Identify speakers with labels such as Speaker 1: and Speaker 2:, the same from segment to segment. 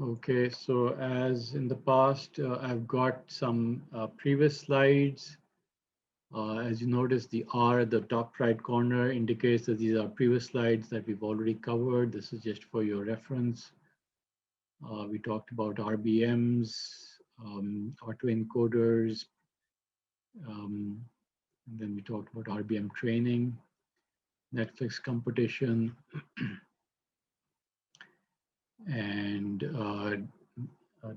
Speaker 1: Okay, so as in the past, I've got some previous slides. As you notice, the R at the top right corner indicates that these are previous slides that we've already covered. This is just for your reference. We talked about RBMs, autoencoders, and then we talked about RBM training, Netflix computation, and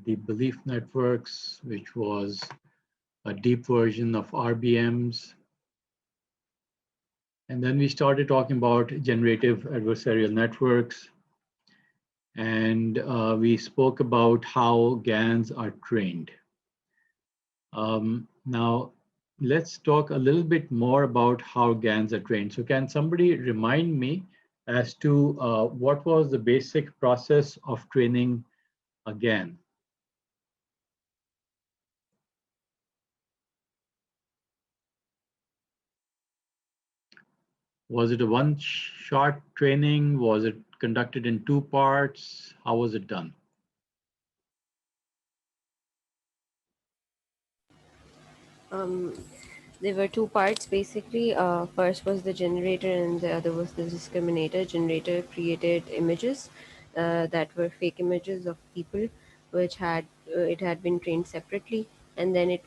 Speaker 1: the belief networks, which was a deep version of RBMs. And then we started talking about generative adversarial networks. And we spoke about how GANs are trained. Now, let's talk a little bit more about how GANs are trained. So can somebody remind me as to what was the basic process of training a GAN? Was it a one-shot training? Was it conducted in two parts? How was it done?
Speaker 2: Um, there were two parts basically. First was the generator, and the other was the discriminator. Generator created images that were fake images of people, which had it had been trained separately, and then it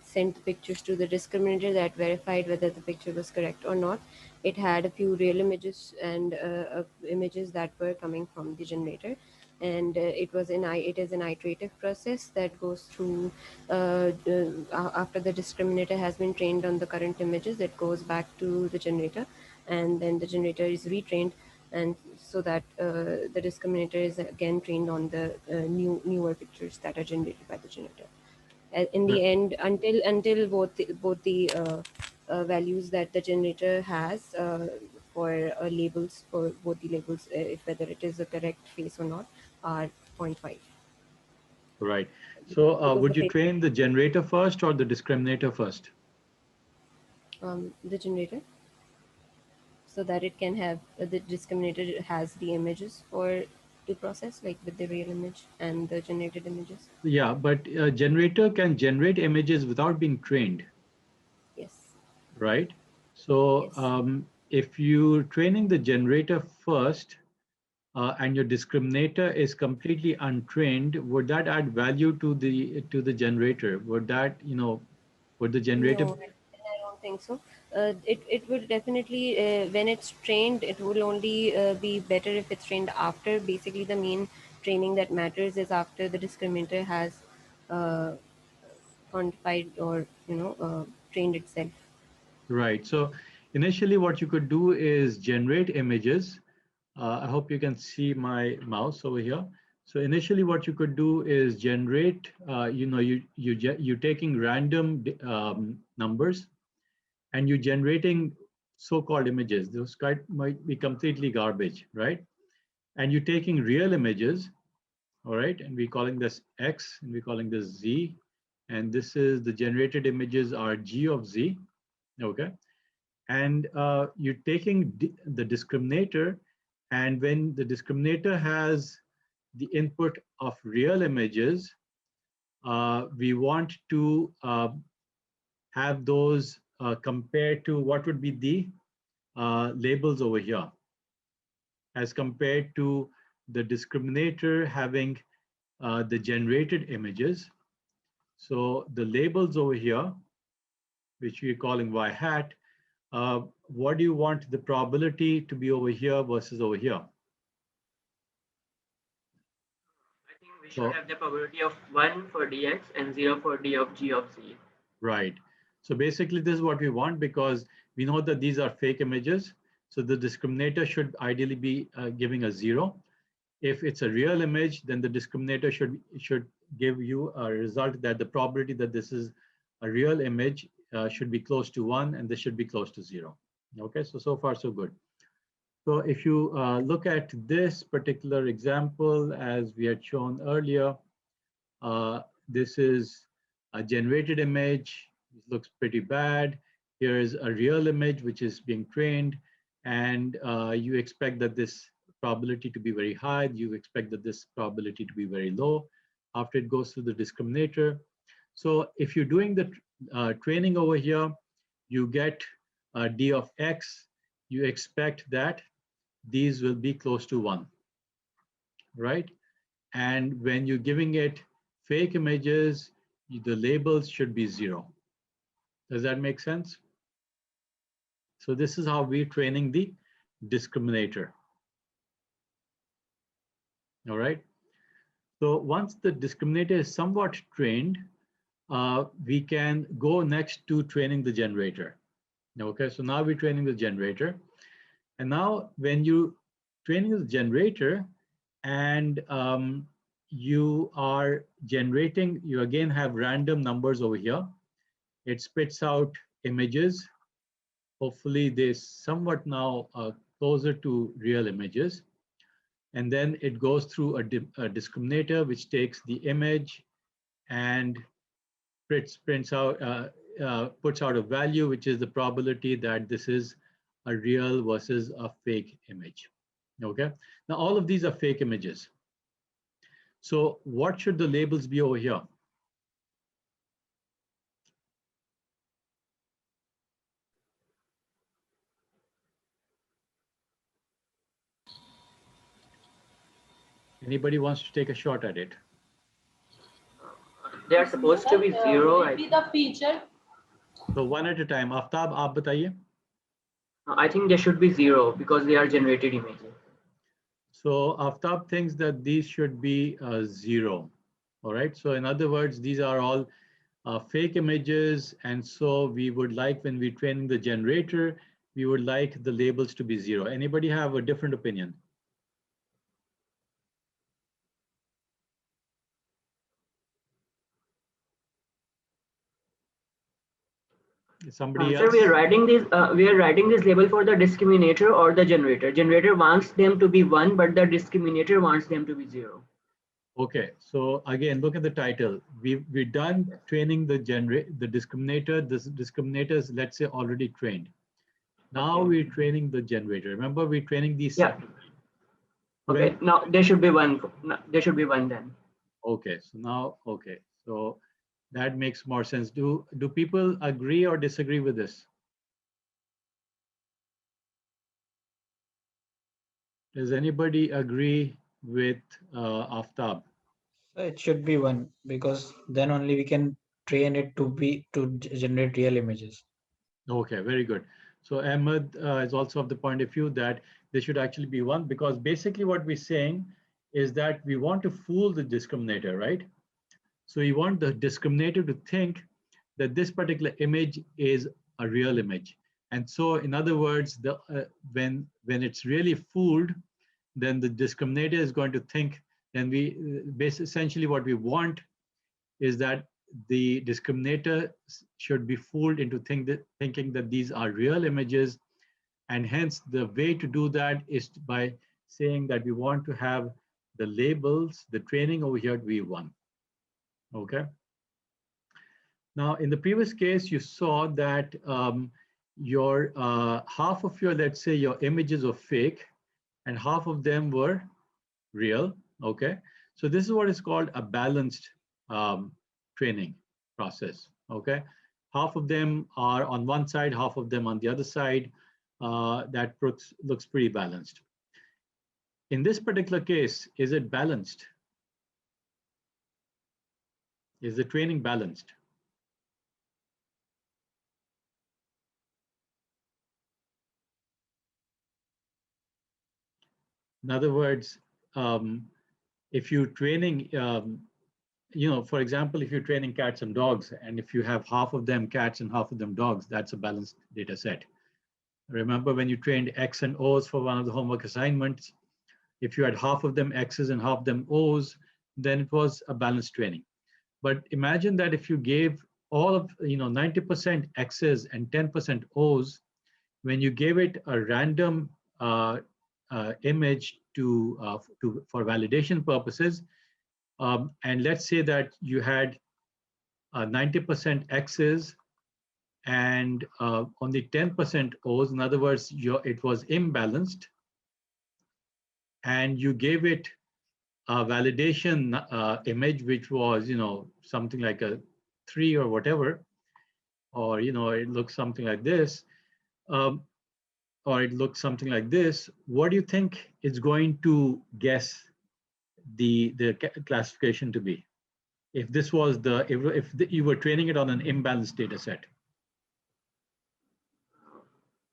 Speaker 2: sent the pictures to the discriminator that verified whether the picture was correct or not. It had a few real images and images that were coming from the generator, and it is an iterative process that goes through after the discriminator has been trained on the current images. It goes back to the generator, and then the generator is retrained, and so that the discriminator is again trained on the newer pictures that are generated by the generator. In the end, until both the values that the generator has for labels, for both the labels, if whether it is a correct face or not, are point 0.5.
Speaker 1: Right. So
Speaker 2: Because the
Speaker 1: would you
Speaker 2: face,
Speaker 1: train the generator first or the discriminator first?
Speaker 2: the generator, so that it can have the discriminator has the images for to process, like with the real image and the generated images.
Speaker 1: Yeah, but generator can generate images without being trained,
Speaker 2: Yes.
Speaker 1: right? So
Speaker 2: Yes.
Speaker 1: if you training the generator first and your discriminator is completely untrained, would that add value to the generator? Would that, would the generator?
Speaker 2: No, I don't think so. It will definitely, when it's trained, it will only be better if it's trained after. Basically, the main training that matters is after the discriminator has uh, quantified or trained itself.
Speaker 1: Right. So initially what you could do is generate images. I hope you can see my mouse over here. So initially what you could do is generate, you're taking random numbers and you're generating so-called images. Those might be completely garbage, right? And you're taking real images, all right? And we're calling this X and we're calling this Z. And this is the generated images are G of Z, okay? And you're taking the discriminator, and when the discriminator has the input of real images, we want to have those compared to what would be the labels over here, as compared to the discriminator having the generated images. So the labels over here, which we're calling y hat, what do you want the probability to be over here versus over here?
Speaker 3: I think we should
Speaker 1: So,
Speaker 3: have the probability of 1 for dx and 0 for d of g of z.
Speaker 1: right. So basically this is what we want because we know that these are fake images. So the discriminator should ideally be giving a 0. If it's a real image, then the discriminator should give you a result that the probability that this is a real image should be close to 1 and this should be close to 0. Okay, so far so good. So if you look at this particular example, as we had shown earlier, this is a generated image. It looks pretty bad. Here is a real image which is being trained, and you expect that this probability to be very high. You expect that this probability to be very low after it goes through the discriminator. So if you're doing the training over here, you get d of x. You expect that these will be close to 1, right? And when you're giving it fake images, the labels should be 0. Does that make sense? So this is how we're training the discriminator. All right. So once the discriminator is somewhat trained, we can go next to training the generator. Okay, so now we're training the generator. And now when you training the generator and you are generating, you again have random numbers over here. It spits out images. Hopefully they somewhat now closer to real images. And then it goes through a discriminator, which takes the image and puts out a value, which is the probability that this is a real versus a fake image. Okay. Now all of these are fake images. So what should the labels be over here? Anybody wants to take a shot at it?
Speaker 3: They are supposed to be 0.
Speaker 1: So one at a time. Aftab, aap bataiye.
Speaker 3: I think they should be 0 because they are generated images.
Speaker 1: So Aftab thinks that these should be 0. All right. So in other words, these are all fake images. And so we would like, when we're training the generator, we would like the labels to be 0. Anybody have a different opinion? Somebody else?
Speaker 3: Sir, we are writing this label for the discriminator or the generator. Generator wants them to be 1, but the discriminator wants them to be 0.
Speaker 1: Okay, so again, look at the title. We're done training the discriminator. This discriminator is, let's say, already trained. Now we're training the generator. Remember, we're training these.
Speaker 3: Yeah. Okay. Now there should be 1. There should be 1 then.
Speaker 1: Okay. So now, okay. So that makes more sense. Do people agree or disagree with this? Does anybody agree with Aftab?
Speaker 4: It should be 1 because then only we can train it to generate real images.
Speaker 1: Okay, very good. So Ahmed is also of the point of view that there should actually be 1, because basically what we're saying is that we want to fool the discriminator, right? So you want the discriminator to think that this particular image is a real image. And so in other words, when it's really fooled, then the discriminator is going to think, then essentially what we want is that the discriminator should be fooled into thinking that these are real images. And hence the way to do that is by saying that we want to have the labels, the training over here to be 1. Okay. Now in the previous case, you saw that your half of your, let's say, your images are fake and half of them were real. Okay. So this is what is called a balanced training process. Okay. Half of them are on one side, half of them on the other side. That looks pretty balanced. In this particular case, is it balanced? Is the training balanced? In other words, if you're training, for example, if you're training cats and dogs, and if you have half of them cats and half of them dogs, that's a balanced data set. Remember when you trained X and O's for one of the homework assignments, if you had half of them X's and half of them O's, then it was a balanced training. But imagine that if you gave all of, 90% X's and 10% O's, when you gave it a random image for validation purposes, and let's say that you had 90% X's and only 10% O's. In other words, it was imbalanced. and you gave it a validation image, which was, something like a 3 or whatever, or, it looks something like this, um, or it looks something like this, what do you think it's going to guess the classification to be? If this was you were training it on an imbalanced data set.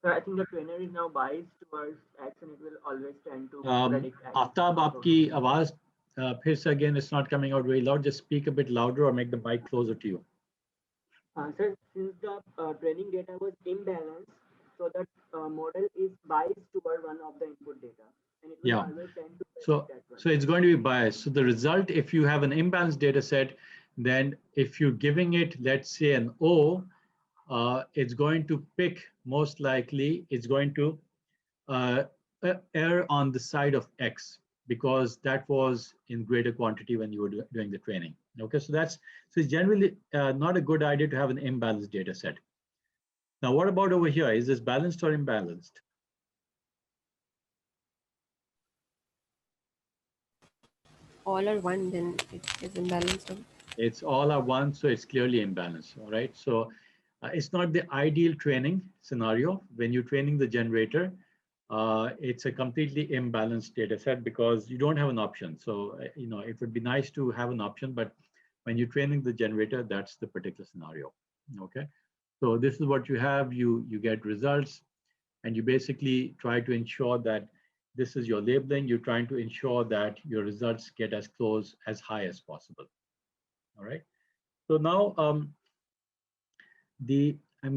Speaker 3: So I think the trainer is now biased towards X and it will always tend to predict X.
Speaker 1: Aftab, आपकी आवाज फिर से again, it's not coming out very loud. Just speak a bit louder or make the mic closer to you.
Speaker 3: Sir, since the training data was imbalanced, so that model is biased toward one of the input data, and it will always tend to predict that one.
Speaker 1: So it's going to be biased. So the result, if you have an imbalanced data set, then if you're giving it, let's say an O, it's going to pick, most likely, it's going to err on the side of X, because that was in greater quantity when you were doing the training. Okay, so it's generally not a good idea to have an imbalanced data set. Now, what about over here? Is this balanced or imbalanced?
Speaker 2: All are one, then it is imbalanced.
Speaker 1: It's all are one, so it's clearly imbalanced. All right, so it's not the ideal training scenario. When you're training the generator, it's a completely imbalanced data set because you don't have an option. So, it would be nice to have an option, but when you're training the generator, that's the particular scenario. Okay, so this is what you have. You get results, and you basically try to ensure that this is your labeling. You're trying to ensure that your results get as close, as high as possible. All right. So now I'm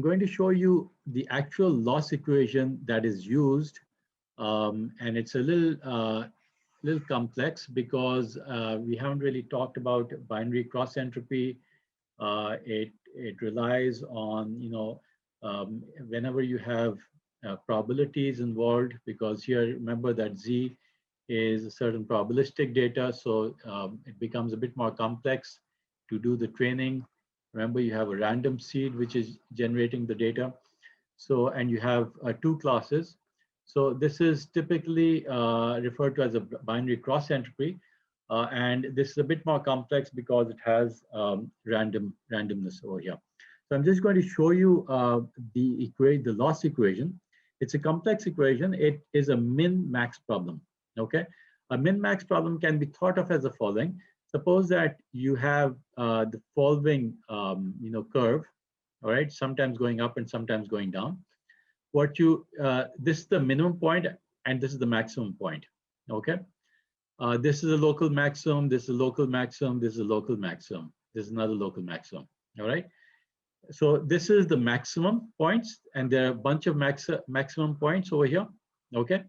Speaker 1: going to show you the actual loss equation that is used, and it's a little complex because we haven't really talked about binary cross entropy. It relies on, whenever you have probabilities involved, because here, remember that Z is a certain probabilistic data, so it becomes a bit more complex to do the training. Remember, you have a random seed which is generating the data. So, and you have two classes. So this is typically referred to as a binary cross entropy. And this is a bit more complex because it has randomness over here. So I'm just going to show you the loss equation. It's a complex equation. It is a min-max problem. Okay, a min-max problem can be thought of as the following. Suppose that you have the following curve, all right, sometimes going up and sometimes going down. This is the minimum point and this is the maximum point. Okay, this is a local maximum, this is a local maximum, this is a local maximum, this is another local maximum. All right, so this is the maximum points, and there are a bunch of maximum points over here. Okay,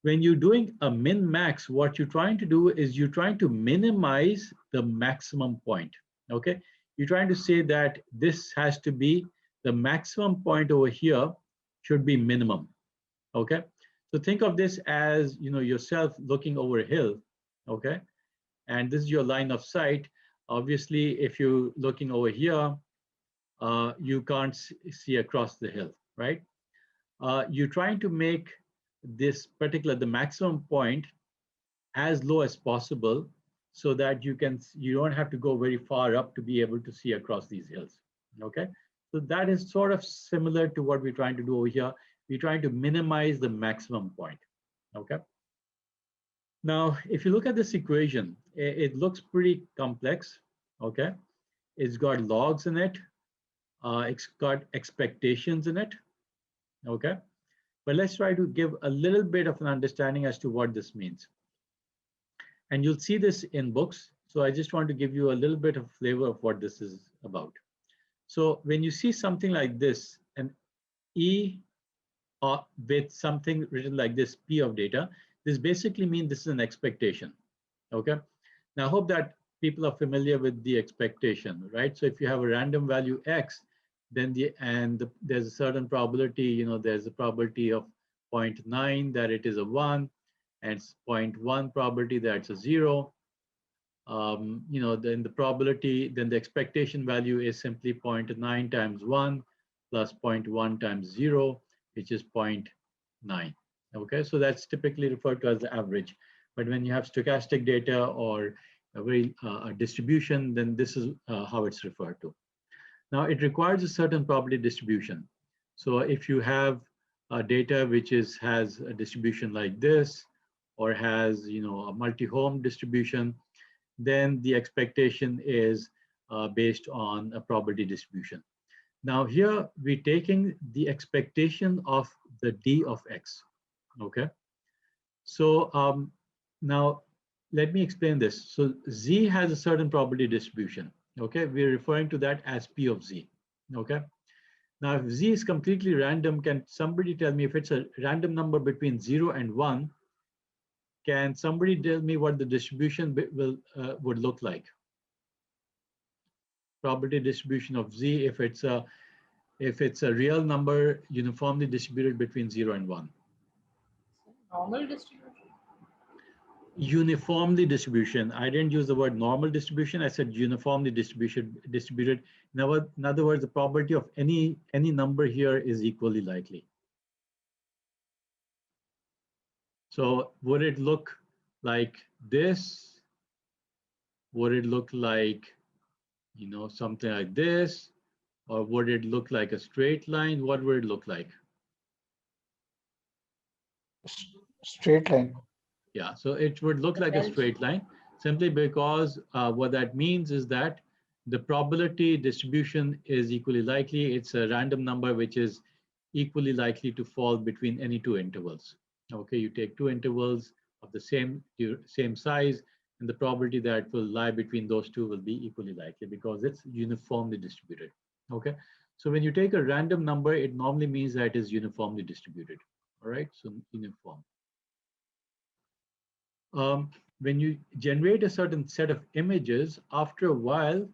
Speaker 1: when you're doing a min-max, what you're trying to do is you're trying to minimize the maximum point. Okay, you're trying to say that this has to be the maximum point over here should be minimum. Okay, so think of this as yourself looking over a hill. Okay, and this is your line of sight. Obviously, if you're looking over here, you can't see across the hill, right? You're trying to make this the maximum point as low as possible so that you don't have to go very far up to be able to see across these hills. Okay, so that is sort of similar to what we're trying to do over here. We're trying to minimize the maximum point. Okay, now if you look at this equation, it looks pretty complex. Okay, it's got logs in it, it's got expectations in it. Okay, but let's try to give a little bit of an understanding as to what this means. And you'll see this in books. So I just want to give you a little bit of flavor of what this is about. So when you see something like this, an E with something written like this, P of data, this basically means this is an expectation. Okay. Now I hope that people are familiar with the expectation, right? So if you have a random value X, then there's a certain probability, there's a probability of 0.9 that it is a 1, and 0.1 probability that it's a 0. Then the expectation value is simply 0.9 times 1 plus 0.1 times 0, which is 0.9. Okay, so that's typically referred to as the average. But when you have stochastic data or a distribution, then this is how it's referred to. Now, it requires a certain probability distribution. So if you have data which has a distribution like this, or has a multi-home distribution, then the expectation is based on a probability distribution. Now here we're taking the expectation of the D of X, okay? So now let me explain this. So Z has a certain probability distribution, okay? We're referring to that as P of Z, okay? Now if Z is completely random, can somebody tell me if it's a random number between 0 and 1, can somebody tell me what the distribution would look like? Probability distribution of Z if it's a real number uniformly distributed between 0 and 1.
Speaker 5: Normal distribution.
Speaker 1: Uniformly distribution. I didn't use the word normal distribution. I said uniformly distributed. In other words, the probability of any number here is equally likely. So would it look like this? Would it look like, something like this? Or would it look like a straight line? What would it look like?
Speaker 4: Straight line.
Speaker 1: Yeah, so it would look like a straight line simply because what that means is that the probability distribution is equally likely. It's a random number which is equally likely to fall between any two intervals. Okay, you take two intervals of the same size, and the probability that will lie between those two will be equally likely because it's uniformly distributed. Okay, so when you take a random number, it normally means that it is uniformly distributed. All right, so uniform. When you generate a certain set of images, after a while,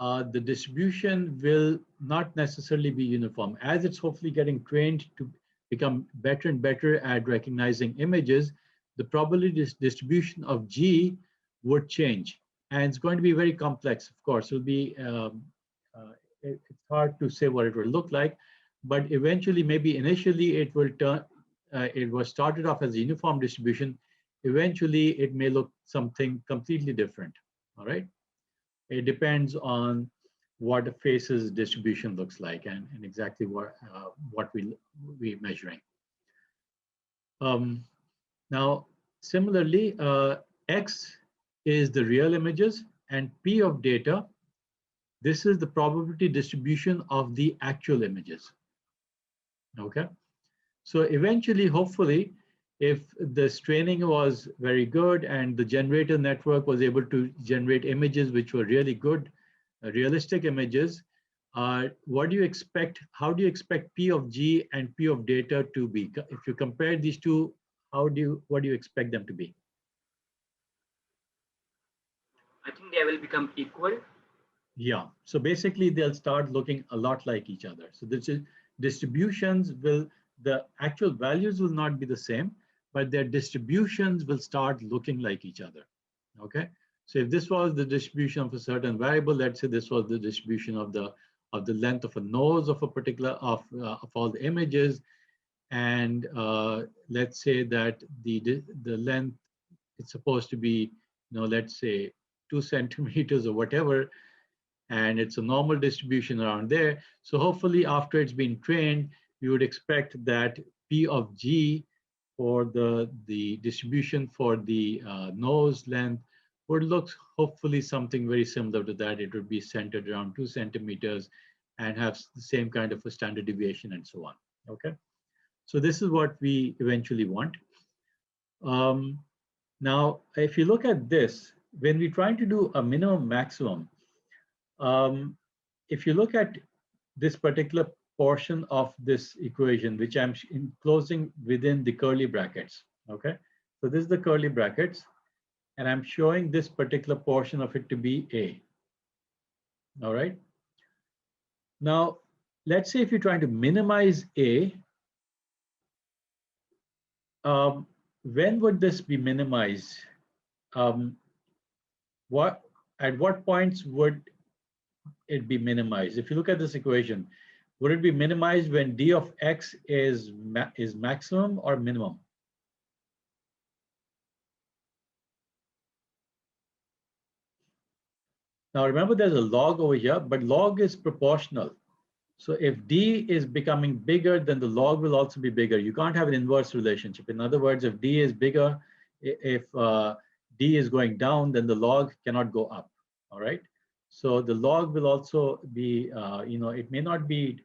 Speaker 1: the distribution will not necessarily be uniform. As it's hopefully getting trained to become better and better at recognizing images, the probability distribution of G would change. And it's going to be very complex, of course. It'll be, it's hard to say what it will look like, but eventually, maybe initially it will turn, it was started off as a uniform distribution. Eventually, it may look something completely different, all right? It depends on what the faces distribution looks like and exactly what we're measuring. Now, similarly, X is the real images and P of data. This is the probability distribution of the actual images, okay? So eventually, hopefully, if this training was very good and the generator network was able to generate images which were really good, realistic images, what do you expect? How do you expect P of G and P of data to be? If you compare these two, what do you expect them to be?
Speaker 3: I think they will become equal.
Speaker 1: Yeah, so basically they'll start looking a lot like each other. So this is distributions the actual values will not be the same, but their distributions will start looking like each other, okay? So if this was the distribution of a certain variable, let's say this was the distribution of the length of a nose of a particular, of all the images, and let's say that the length is supposed to be, let's say 2 centimeters or whatever, and it's a normal distribution around there. So hopefully after it's been trained, you would expect that P of G for the distribution for the nose length would look hopefully something very similar to that. It would be centered around 2 centimeters and have the same kind of a standard deviation and so on, okay? So this is what we eventually want. Now, if you look at this, when we're trying to do a minimum maximum, if you look at this particular portion of this equation, which I'm enclosing within the curly brackets, okay? So this is the curly brackets, and I'm showing this particular portion of it to be A, all right? Now, let's say if you're trying to minimize A, when would this be minimized? At what points would it be minimized? If you look at this equation, would it be minimized when D of X is maximum or minimum? Now remember there's a log over here, but log is proportional. So if D is becoming bigger, then the log will also be bigger. You can't have an inverse relationship. In other words, if D is bigger, if D is going down, then the log cannot go up, all right? So the log will also be, it may not be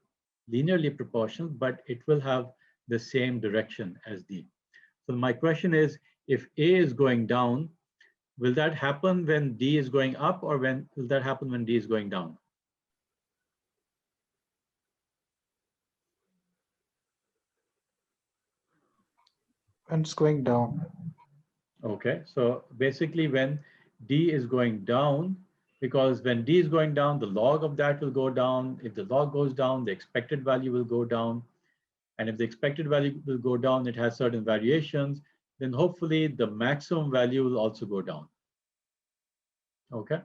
Speaker 1: linearly proportional, but it will have the same direction as D. So my question is, if A is going down, will that happen when D is going up, or will that happen when D is going down?
Speaker 4: And it's going down.
Speaker 1: Okay, so basically when D is going down, because when D is going down, the log of that will go down. If the log goes down, the expected value will go down. And if the expected value will go down, it has certain variations, then hopefully the maximum value will also go down. Okay,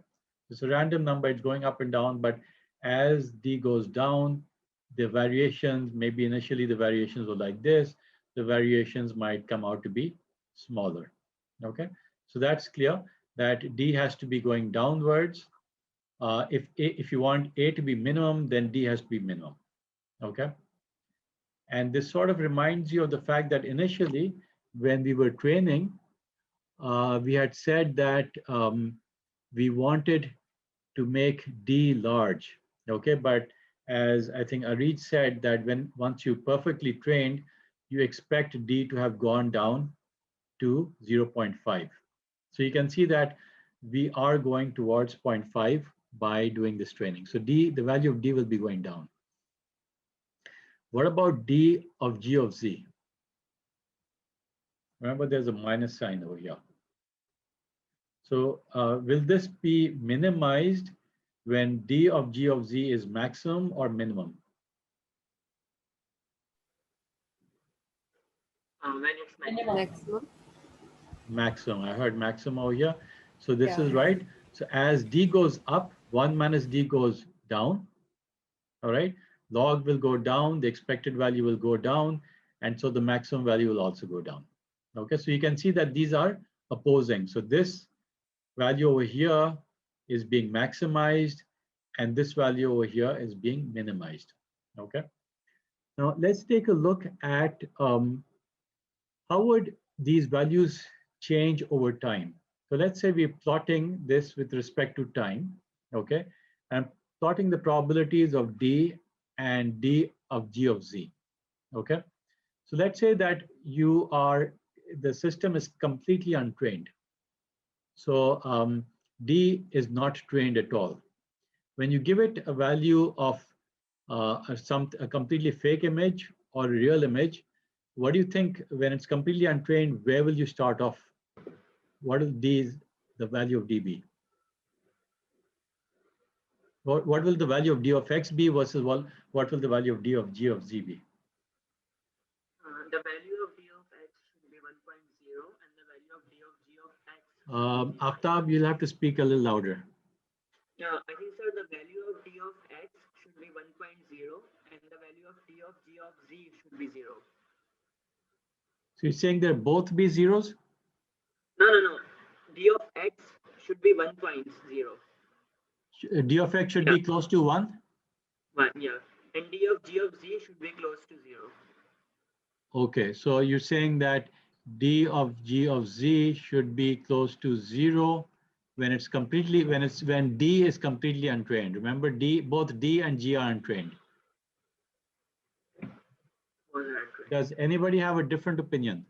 Speaker 1: it's a random number, it's going up and down, but as D goes down, the variations, maybe initially the variations were like this, the variations might come out to be smaller. Okay, so that's clear that D has to be going downwards. If you want A to be minimum, then D has to be minimum. Okay, and this sort of reminds you of the fact that initially when we were training, we had said that we wanted to make D large. Okay, but as I think Arid said, that once you perfectly trained, you expect D to have gone down to 0.5. So you can see that we are going towards 0.5 by doing this training. So the value of D will be going down. What about D of G of Z? Remember, there's a minus sign over here. So will this be minimized when D of G of Z is maximum or minimum?
Speaker 3: When it's maximum.
Speaker 2: Maximum.
Speaker 1: Maximum. I heard maximum over here. So this
Speaker 2: Yeah.
Speaker 1: is right. So as D goes up, 1 minus D goes down. All right. Log will go down. The expected value will go down. And so the maximum value will also go down. Okay. So you can see that these are opposing. So this value over here is being maximized, and this value over here is being minimized. Okay. Now let's take a look at how would these values change over time. So let's say we're plotting this with respect to time. Okay, and plotting the probabilities of D and D of G of Z. Okay, so let's say that the system is completely untrained. So D is not trained at all. When you give it a value of a completely fake image or a real image, what do you think when it's completely untrained, where will you start off? What is the value of D be? What will the value of D of X be versus what will the value of D of G of Z be?
Speaker 3: The value of D of X should be 1.0 and the value of D of G of X.
Speaker 1: Aftab, you'll have to speak a little louder.
Speaker 3: Yeah, I think, sir, the value of D of X should be 1.0 and the value of D of G of Z should be 0.
Speaker 1: So you're saying they're both be zeros?
Speaker 3: No. D of X should be 1.0.
Speaker 1: D of X should be close to 1?
Speaker 3: 1, yeah. And D of G of Z should be close to 0.
Speaker 1: Okay, so you're saying that D of G of Z should be close to 0 when D is completely untrained. Remember, both D and G are untrained. Does anybody have a different opinion?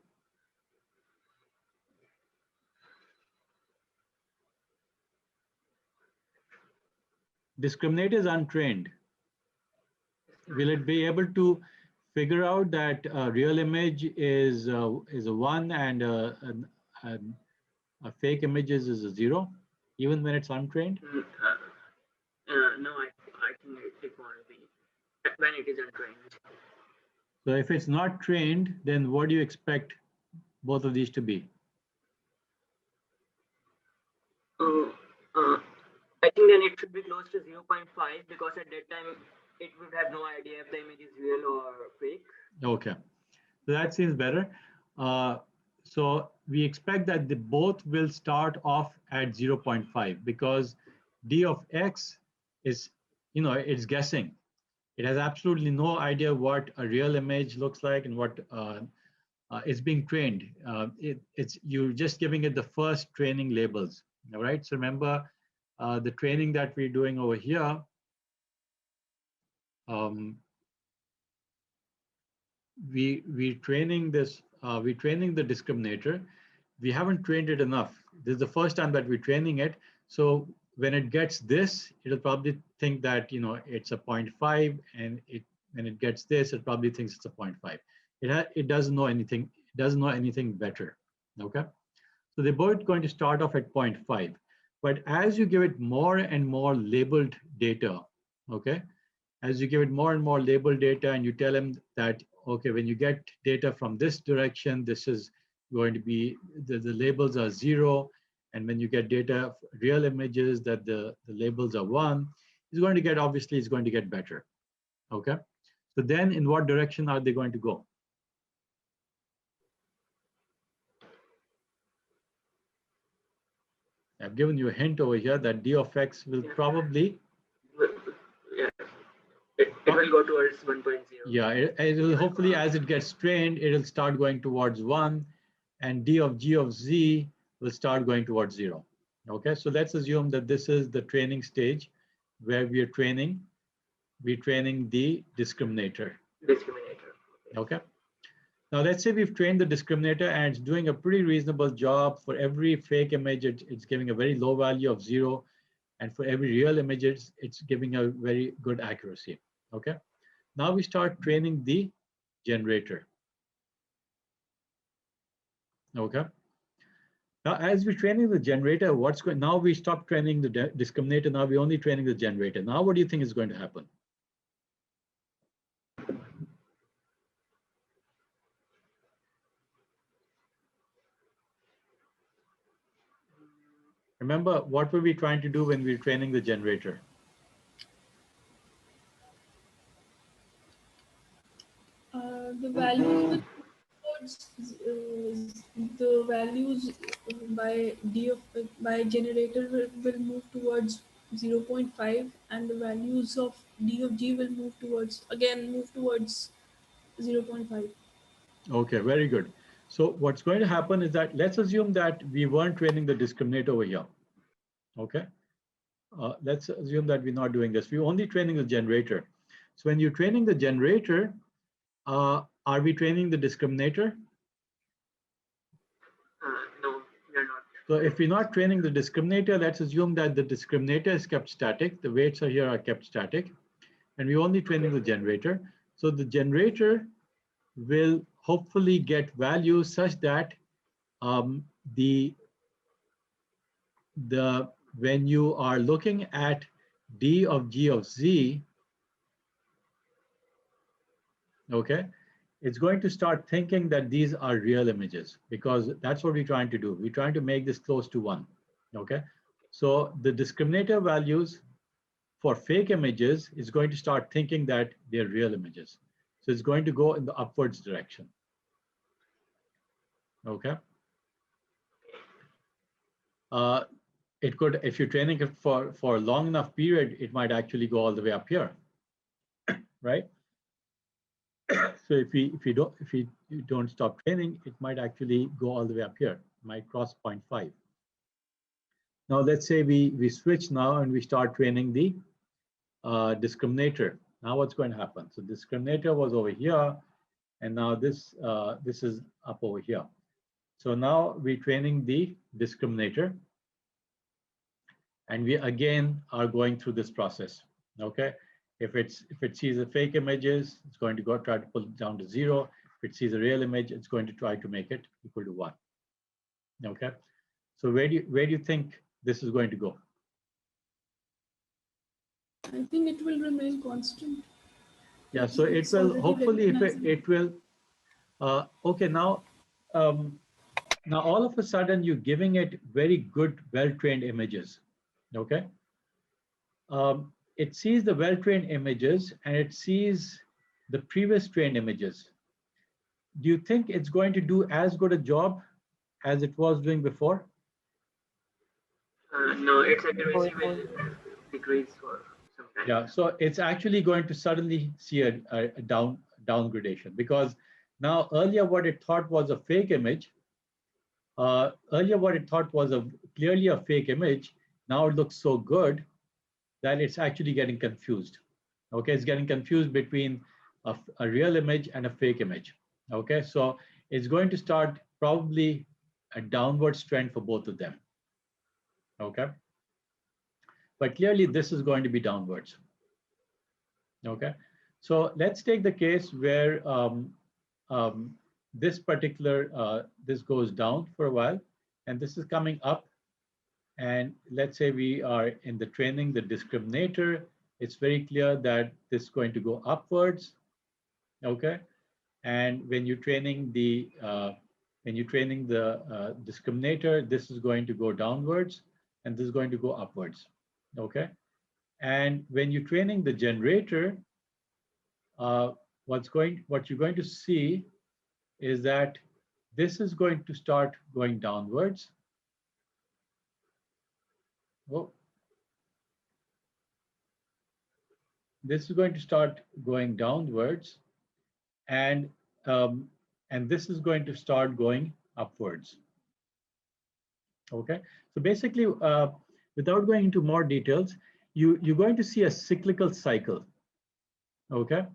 Speaker 1: Discriminator is untrained. Will it be able to figure out that a real image is a 1 and a fake image is a 0, even when it's untrained?
Speaker 3: No, I think it won't be when it is untrained.
Speaker 1: So if it's not trained, then what do you expect both of these to be?
Speaker 3: I think then it should be close to 0.5 because at that time it would have no idea if the image is real or fake.
Speaker 1: Okay, so that seems better. So we expect that both will start off at 0.5 because D of X is, it's guessing. It has absolutely no idea what a real image looks like and what it's being trained. It's you're just giving it the first training labels. All right. So remember the training that we're doing over here. We're training this. We're training the discriminator. We haven't trained it enough. This is the first time that we're training it. So when it gets this, it'll probably think that it's a 0.5, and when it gets this, it probably thinks it's a 0.5. It doesn't know anything. It doesn't know anything better. Okay. So they're both going to start off at 0.5, but as you give it more and more labeled data, okay, as you give it more and more labeled data, and you tell them that, okay, when you get data from this direction, this is going to be, the labels are 0. And when you get data, real images, that the labels are 1, it's going to get, obviously, it's going to get better. Okay. So then in what direction are they going to go? I've given you a hint over here that D of X will probably,
Speaker 3: it will go towards 1.0.
Speaker 1: Yeah, it will, hopefully, as it gets trained, it'll start going towards 1, and D of G of Z will start going towards 0. Okay, so let's assume that this is the training stage where we're training the discriminator. Okay. Now let's say we've trained the discriminator and it's doing a pretty reasonable job. For every fake image, it's giving a very low value of 0. And for every real image, it's giving a very good accuracy. Okay. Now we start training the generator. Okay. Now, as we're training the generator, now we stop training the discriminator. Now we're only training the generator. Now, what do you think is going to happen? Remember, what were we trying to do when we were training the generator?
Speaker 5: The values the values by generator will move towards 0.5, and the values of D of G will move towards 0.5.
Speaker 1: Okay, very good. So what's going to happen is that, let's assume that we weren't training the discriminator over here. Okay. Let's assume that we're not doing this. We're only training the generator. So when you're training the generator, are we training the discriminator?
Speaker 3: No, you're not.
Speaker 1: So if we're not training the discriminator, let's assume that the discriminator is kept static. The weights are here are kept static, and we're only training the generator. So the generator will hopefully get values such that when you are looking at D of G of Z, okay, it's going to start thinking that these are real images, because that's what we're trying to do. We're trying to make this close to 1. Okay, so the discriminator values for fake images is going to start thinking that they're real images. So it's going to go in the upwards direction. Okay. It could, if you're training it for a long enough period, it might actually go all the way up here, right? So if you don't stop training, it might actually go all the way up here. It might cross 0.5. Now let's say we switch now and we start training the discriminator. Now what's going to happen? So discriminator was over here, and now this is up over here. So now we're training the discriminator, and we again are going through this process. Okay, if it sees the fake images, it's going to try to pull it down to 0. If it sees a real image, it's going to try to make it equal to 1. Okay, so where do you think this is going to go?
Speaker 5: I think it will remain constant.
Speaker 1: Yeah, so it will hopefully, if it will. Okay, now all of a sudden you're giving it very good, well-trained images. Okay, it sees the well-trained images and it sees the previous trained images. Do you think it's going to do as good a job as it was doing before?
Speaker 3: No, its
Speaker 2: Oh,
Speaker 3: accuracy
Speaker 2: it
Speaker 3: will
Speaker 2: won't.
Speaker 3: decrease for some time.
Speaker 1: Yeah, so it's actually going to suddenly see a downgradation, because now earlier what it thought was a fake image, earlier what it thought was clearly a fake image, now it looks so good that it's actually getting confused. Okay, it's getting confused between a real image and a fake image. Okay, so it's going to start probably a downward trend for both of them. Okay, but clearly this is going to be downwards. Okay, so let's take the case where this particular, this goes down for a while, and this is coming up. And let's say we are in the training, the discriminator, it's very clear that this is going to go upwards. Okay, and when you're training the discriminator, this is going to go downwards, and this is going to go upwards. Okay, and when you're training the generator, what you're going to see is that this is going to start going downwards. Oh, this is going to start going downwards, and this is going to start going upwards. Okay, so basically, without going into more details, you're going to see a cyclical cycle. Okay,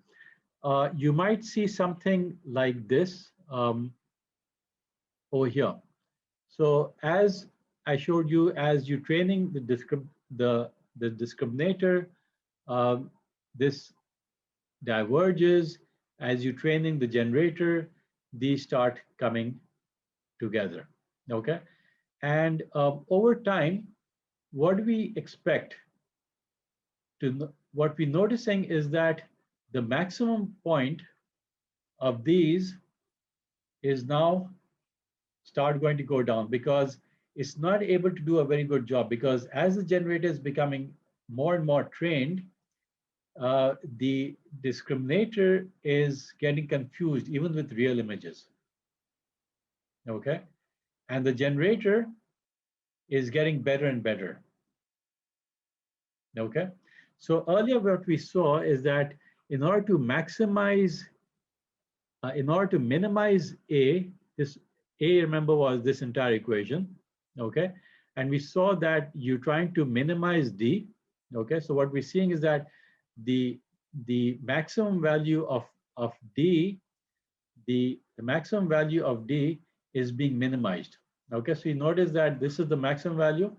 Speaker 1: you might see something like this over here. So as I showed you, as you're training the discriminator, this diverges. As you're training the generator, these start coming together. Okay, and over time, what we expect what we're noticing is that the maximum point of these is now start going to go down, because it's not able to do a very good job, because as the generator is becoming more and more trained, the discriminator is getting confused even with real images. Okay, and the generator is getting better and better. Okay, so earlier what we saw is that in order to maximize, in order to minimize A, this A, remember, was this entire equation. Okay, and we saw that you're trying to minimize D. Okay, so what we're seeing is that the maximum value of D, the maximum value of D is being minimized. Okay, so you notice that this is the maximum value.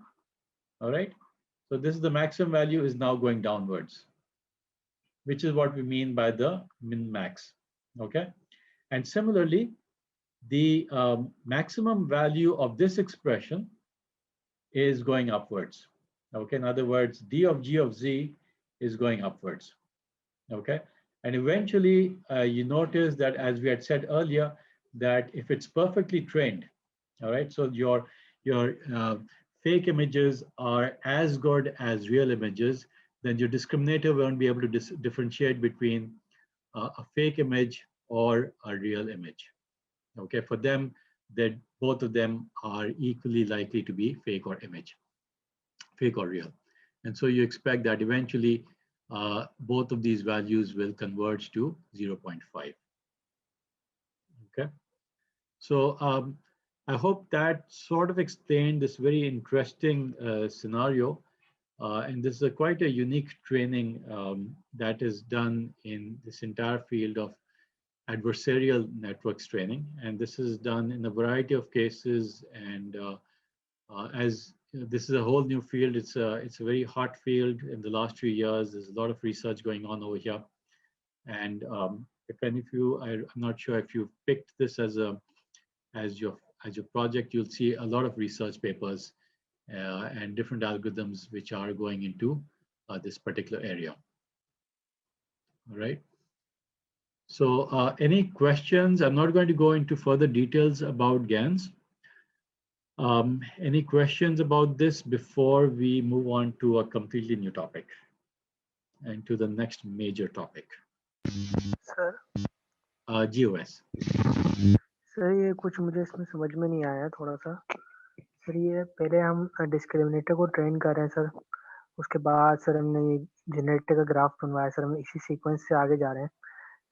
Speaker 1: All right, so this is the maximum value is now going downwards, which is what we mean by the min-max. Okay, and similarly, the maximum value of this expression is going upwards. Okay, in other words, D of G of Z is going upwards. Okay, and eventually you notice that, as we had said earlier, that if it's perfectly trained, all right, so your fake images are as good as real images, then your discriminator won't be able to differentiate between a fake image or a real image. Okay, for them, that both of them are equally likely to be fake or image, fake or real. And so you expect that eventually both of these values will converge to 0.5. Okay, so I hope that sort of explained this very interesting scenario. And this is quite a unique training that is done in this entire field of adversarial networks training. And this is done in a variety of cases. And as this is a whole new field, it's a very hot field in the last few years. There's a lot of research going on over here. And if any of you, I'm not sure if you've picked this as your project, you'll see a lot of research papers and different algorithms which are going into this particular area. All right. So any questions? I'm not going to go into further details about GANs. Any questions about this before we move on to a completely new topic and to the next major topic?
Speaker 3: Sir?
Speaker 1: GOS.
Speaker 3: Sir ये कुछ मुझे इसमें समझ में नहीं आया थोड़ा सा.
Speaker 6: सर ये पहले हम डिस्क्रिमिनेटर को ट्रेन कर रहे हैं सर, उसके बाद सर हमने ये जनरेटर का ग्राफ बनवाया सर, हम इसी सीक्वेंस से आगे जा रहे हैं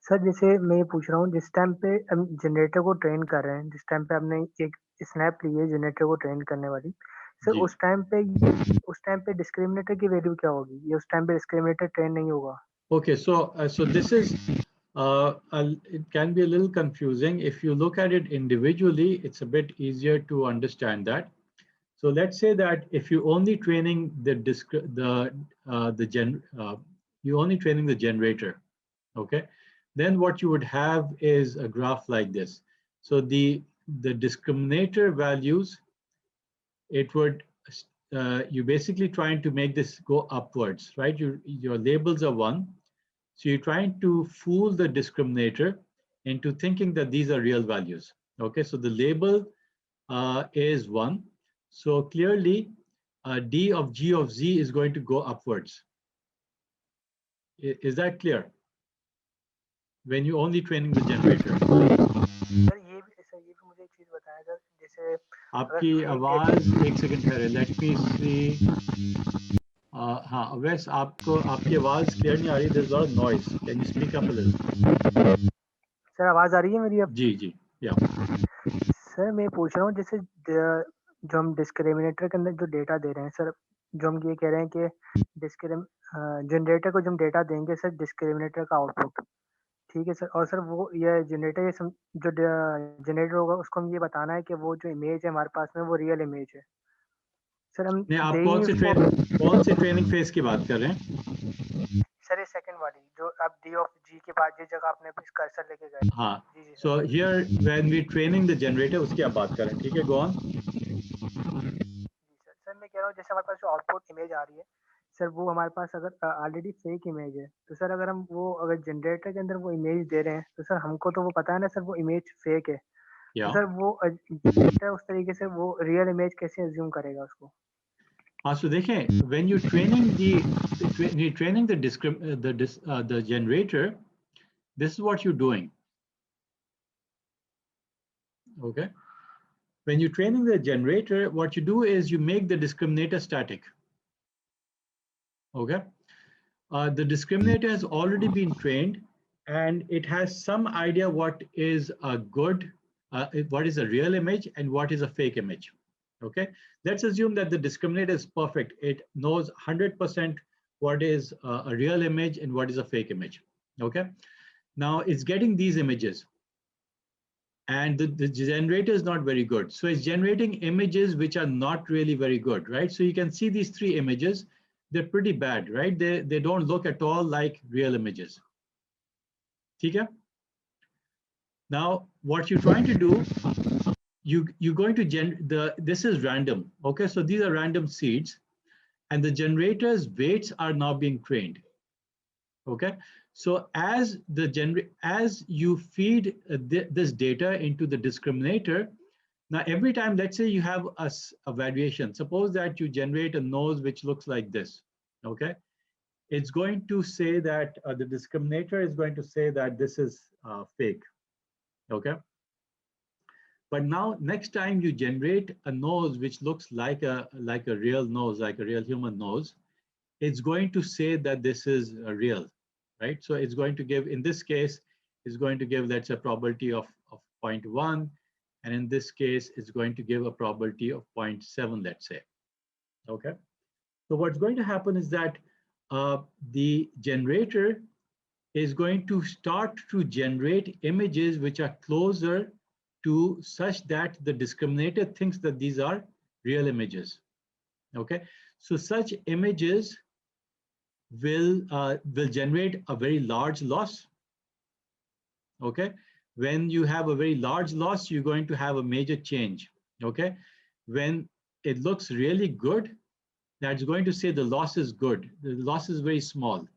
Speaker 6: सर। जैसे मैं ये पूछ रहा हूँ, जिस टाइम पे हम जनरेटर को ट्रेन कर रहे हैं, जिस टाइम पे हमने एक स्नैप ली है जनरेटर को ट्रेन करने वाली सर,
Speaker 1: जी
Speaker 6: उस टाइम पे डिस्क्रिमिनेटर की वैल्यू क्या होगी? ये उस टाइम पे डिस्क्रिमिनेटर ट्रेन नहीं होगा?
Speaker 1: okay, so this is it can be a little confusing. If you look at it individually, it's a bit easier to understand that. So let's say that if you only training you only training the generator, okay, then what you would have is a graph like this. So the discriminator values, it would you basically trying to make this go upwards, right? Your labels are one, so you're trying to fool the discriminator into thinking that these are real values. Okay, so the label is 1. So clearly, d of g of z is going to go upwards. Is that clear? When you're only training the generator.
Speaker 6: Sir ये भी मुझे एक चीज बताया sir, जैसे
Speaker 1: आपकी आवाज एक सेकंड ठहरे, लेट मी सी। हाँ अवैस, आपकी आवाज क्लियर नहीं आ रही, there's a lot of noise. Can you speak up a little?
Speaker 6: Sir आवाज आ रही है मेरी अब?
Speaker 1: जी या
Speaker 6: सर मैं पूछ रहा हूँ, जैसे जो हम डिस्क्रिमिनेटर के अंदर जो डेटा दे रहे हैं सर, जो हम ये कह रहे हैं कि जनरेटर को जो हम डेटा देंगे सर डिस्क्रिमिनेटर का आउटपुट, ठीक है सर, और सर वो ये जनरेटर जो जनरेटर होगा उसको हम ये बताना है कि वो जो इमेज है हमारे पास में वो रियल इमेज है सर। हम
Speaker 1: नहीं, आप
Speaker 6: देंगे उसको
Speaker 1: कौन से ट्रेनिंग फेज की बात कर रहे हैं?
Speaker 6: सर ये सेकंड वाली जो अब डी ऑफ जी के बाद जिस जगह आपने कर्सर लेके गए।
Speaker 1: हाँ,
Speaker 6: जी
Speaker 1: so here when we training the generator, उसकी आप बात करें, ठीक है, go on.
Speaker 6: जी सर मैं कह रहा हूँ जैसे हमारे पास जो आउटपुट इमेज आ रही है सर, वो हमारे पास अगर ऑलरेडी फेक इमेज है तो सर अगर हम वो अगर जनरेटर के अंदर वो इमेज दे रहे हैं तो सर हमको तो वो पता है ना सर वो इमेज फेक है, तो सर वो जनरेटर उस तरीके से वो रियल इमेज कैसे अज्यूम करेगा उसको?
Speaker 1: हाँ, so देखें, when you're training the generator, this is what you're doing. Okay, when you're training the generator, what you do is you make the discriminator static. Okay, the discriminator has already been trained and it has some idea what is a what is a real image and what is a fake image. Okay, let's assume that the discriminator is perfect. It knows 100% what is a real image and what is a fake image. Okay, now it's getting these images and the generator is not very good. So it's generating images which are not really very good, right? So you can see these three images, they're pretty bad, right? They don't look at all like real images. Okay? Now, what you're trying to do, you're going to this is random. Okay, so these are random seeds and the generator's weights are now being trained. Okay, so as you feed this data into the discriminator, now every time, let's say you have a variation, suppose that you generate a nose which looks like this. Okay, it's going to say that the discriminator is going to say that this is fake. Okay, but now next time you generate a nose which looks like a real nose, like a real human nose, it's going to say that this is real, right? So it's going to give, in this case, it's going to give, let's say, a probability of 0.1, and in this case, it's going to give a probability of 0.7, let's say. Okay. So what's going to happen is that the generator is going to start to generate images which are closer to such that the discriminator thinks that these are real images. Okay, so such images will generate a very large loss. Okay, when you have a very large loss, you're going to have a major change. Okay, when it looks really good, that's going to say the loss is good. The loss is very small.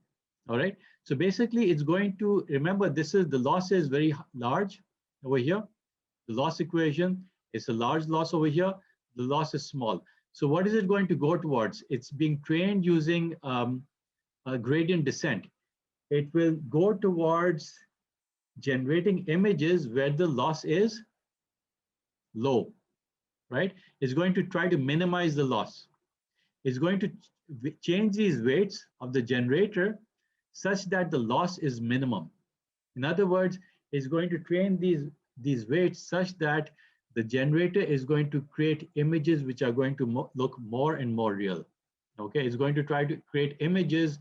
Speaker 1: All right, so basically it's going to remember this is the loss is very large over here. The loss equation is a large loss over here. The loss is small. So what is it going to go towards? It's being trained using a gradient descent. It will go towards generating images where the loss is low, right, is going to try to minimize the loss. It's going to change these weights of the generator such that the loss is minimum. In other words, it's going to train these weights such that the generator is going to create images which are going to look more and more real. Okay, it's going to try to create images,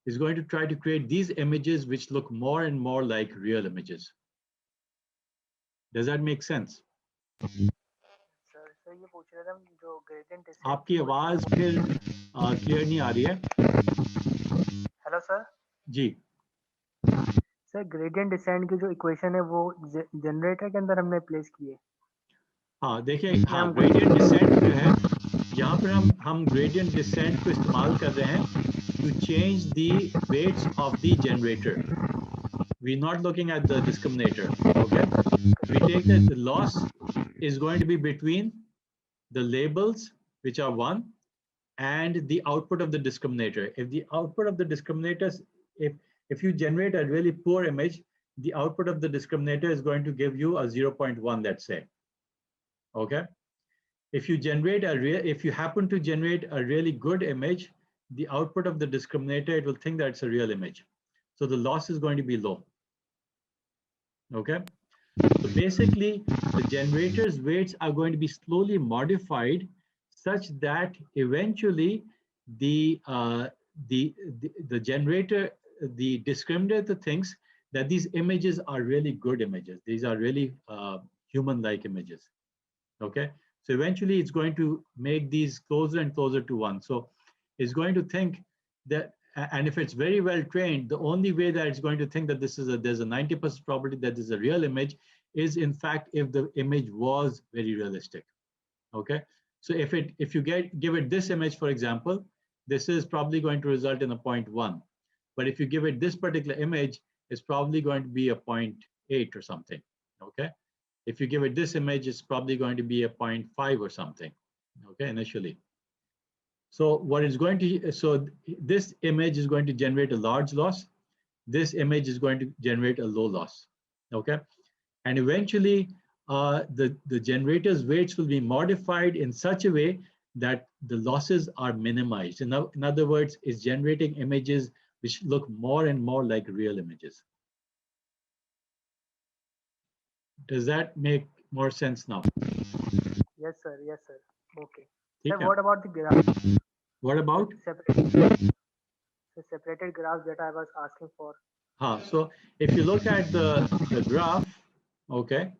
Speaker 1: it's going to try to create these images which look more and more like real images. Does that make sense?
Speaker 6: Sir ये पूछ रहे थे हम जो gradient descent
Speaker 1: आपकी आवाज फिर clear नहीं आ रही है.
Speaker 6: हेलो सर
Speaker 1: जी
Speaker 6: सर ग्रेडियंट डिसेंट की जो इक्वेशन है वो जनरेटर के अंदर हमने प्लेस की है.
Speaker 1: हाँ देखिए, हाँ ग्रेडियंट डिसेंट जो है यहाँ पर हम ग्रेडियंट डिसेंट को इस्तेमाल कर रहे हैं to change the weights of the generator. We're not looking at the discriminator. Okay, we take that the loss is going to be between the labels, which are 1, and the output of the discriminator. If the output of the discriminator, if you generate a really poor image, the output of the discriminator is going to give you a 0.1, let's say. Okay, if you happen to generate a really good image, the output of the discriminator, it will think that it's a real image. So the loss is going to be low. Okay, so basically the generator's weights are going to be slowly modified such that eventually the generator, the discriminator thinks that these images are really good images. These are really human-like images. Okay, so eventually it's going to make these closer and closer to 1. So it's going to think that, and if it's very well trained, the only way that it's going to think that there's a 90% probability that this is a real image is in fact if the image was very realistic. Okay, so if you give it this image, for example, this is probably going to result in a 0.1. But if you give it this particular image, it's probably going to be a 0.8 or something. Okay, if you give it this image, it's probably going to be a 0.5 or something. Okay, initially. So what is going to, so this image is going to generate a large loss. This image is going to generate a low loss. Okay, and eventually the generator's weights will be modified in such a way that the losses are minimized. In other words, it's generating images which look more and more like real images. Does that make more sense now?
Speaker 6: Yes sir, yes sir. Okay.
Speaker 1: Sir,
Speaker 6: what about the graph?
Speaker 1: What about?
Speaker 6: The separated graphs that I was asking for.
Speaker 1: So if you look at the graph, okay,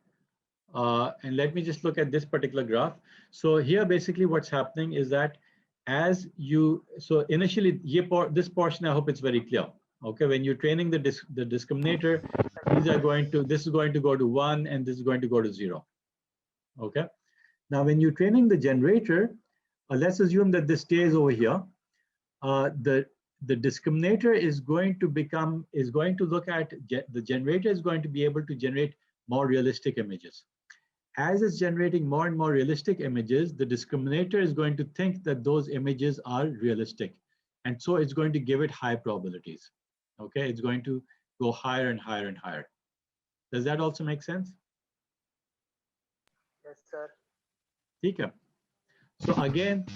Speaker 1: and let me just look at this particular graph. So here basically what's happening is that as you, so initially this portion, I hope it's very clear. Okay, when you're training the discriminator, this is going to go to 1 and this is going to go to 0. Okay, now when you're training the generator, let's assume that this stays over here. The discriminator is going to look at, the generator is going to be able to generate more realistic images. As it's generating more and more realistic images, the discriminator is going to think that those images are realistic. And so it's going to give it high probabilities. Okay, it's going to go higher and higher and higher. Does that also make sense?
Speaker 6: Yes, sir.
Speaker 1: Okay. So again,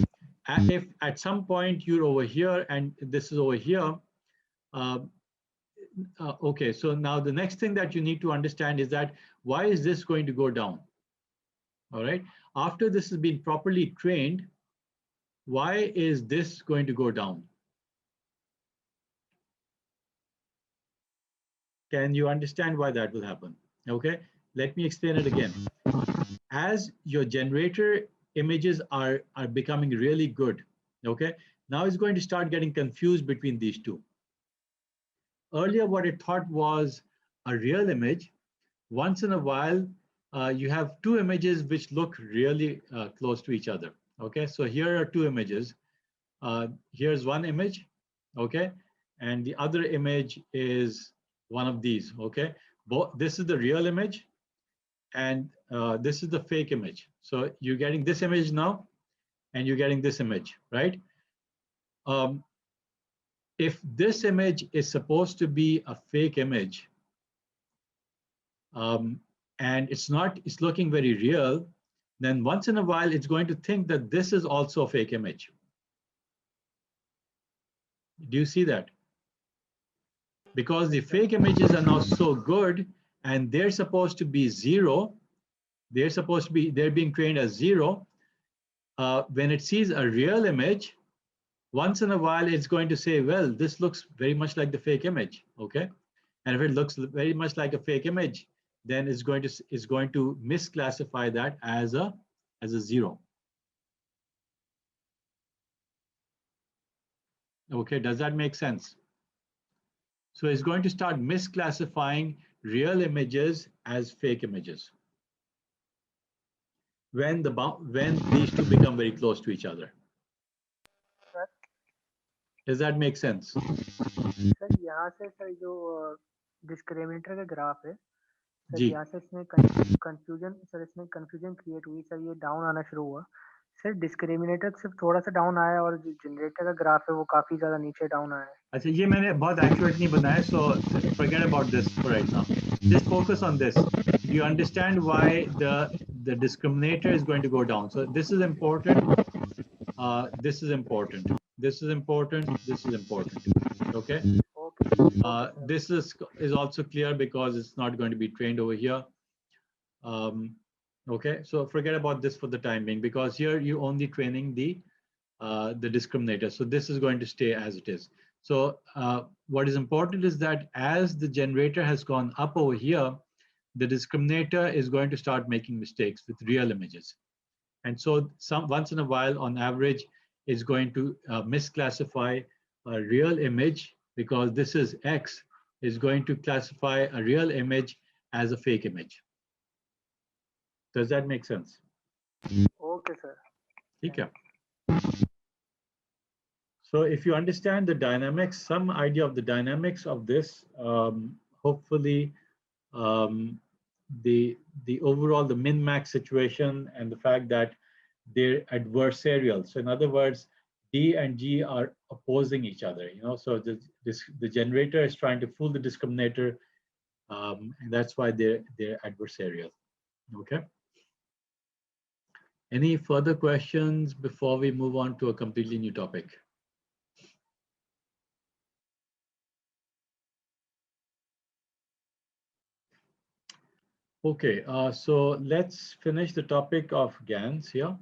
Speaker 1: if at some point you're over here and this is over here, okay, so now the next thing that you need to understand is that why is this going to go down? All right, after this has been properly trained, why is this going to go down? Can you understand why that will happen? Okay, let me explain it again. As your generator images are becoming really good, okay, now it's going to start getting confused between these two. Earlier, what it thought was a real image. Once in a while, you have two images which look really close to each other. Okay, so here are two images. Here's one image, okay, and the other image is one of these. Okay, this is the real image, and this is the fake image. So you're getting this image now, and you're getting this image, right? If this image is supposed to be a fake image, and it's looking very real, then once in a while, it's going to think that this is also a fake image. Do you see that? Because the fake images are now so good and they're supposed to be zero, they're being trained as zero. When it sees a real image, once in a while, it's going to say, well, this looks very much like the fake image, okay? And if it looks very much like a fake image, then it's going to misclassify that as a zero. Okay, does that make sense? So it's going to start misclassifying real images as fake images when these two become very close to each other. Does that make sense?
Speaker 6: Sir यहाँ से sir जो discriminator का graph है sir
Speaker 1: जी
Speaker 6: यहाँ से इसमें confusion create हुई sir, ये डाउन आना शुरू हुआ सर, डिस्क्रिमिनेटर सिर्फ थोड़ा सा डाउन आया और जो जनरेटर का ग्राफ है वो काफी ज्यादा नीचे डाउन आया है.
Speaker 1: अच्छा, ये मैंने बहुत एक्यूरेट नहीं बनाया, so forget about this for right now. Just focus on this. Do you understand why the discriminator is going to go down? So this is important. This is important. This is important. This is important. Okay. This is also clear because it's not going to be trained over here. Okay, so forget about this for the time being, because here you're only training the discriminator. So this is going to stay as it is. So what is important is that as the generator has gone up over here, the discriminator is going to start making mistakes with real images. And so once in a while, on average, it's going to misclassify a real image, because this is X, is going to classify a real image as a fake image. Does that make sense?
Speaker 6: Okay, sir.
Speaker 1: Okay. So if you understand the dynamics, some idea of the dynamics of this, hopefully the overall, the min-max situation and the fact that they're adversarial. So in other words, D and G are opposing each other, you know, so the generator is trying to fool the discriminator, and that's why they're adversarial. Okay. Any further questions before we move on to a completely new topic? Okay, so let's finish the topic of GANs here.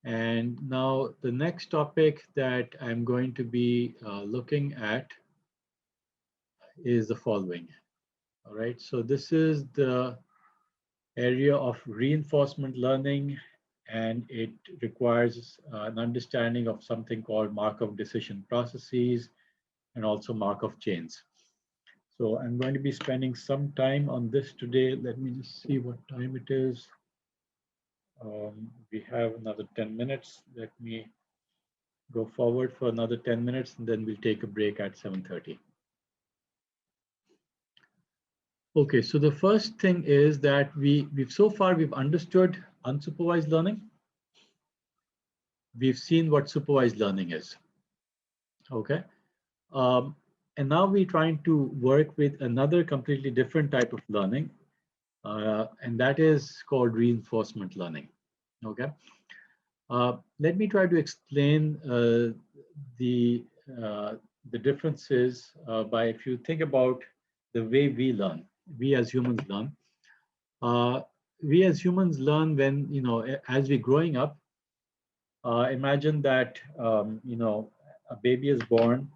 Speaker 1: And now the next topic that I'm going to be looking at is the following. All right, so this is the area of reinforcement learning, and it requires an understanding of something called Markov decision processes and also Markov chains. So I'm going to be spending some time on this today. Let me just see what time it is. We have another 10 minutes. Let me go forward for another 10 minutes, and then we'll take a break at 7:30. Okay, so the first thing is that we've understood unsupervised learning. We've seen what supervised learning is. Okay. And now we're trying to work with another completely different type of learning, and that is called reinforcement learning. Okay. Let me try to explain the differences by, if you think about the way we learn, we as humans learn. We as humans learn when, you know, as we're growing up. Imagine that, you know, a baby is born.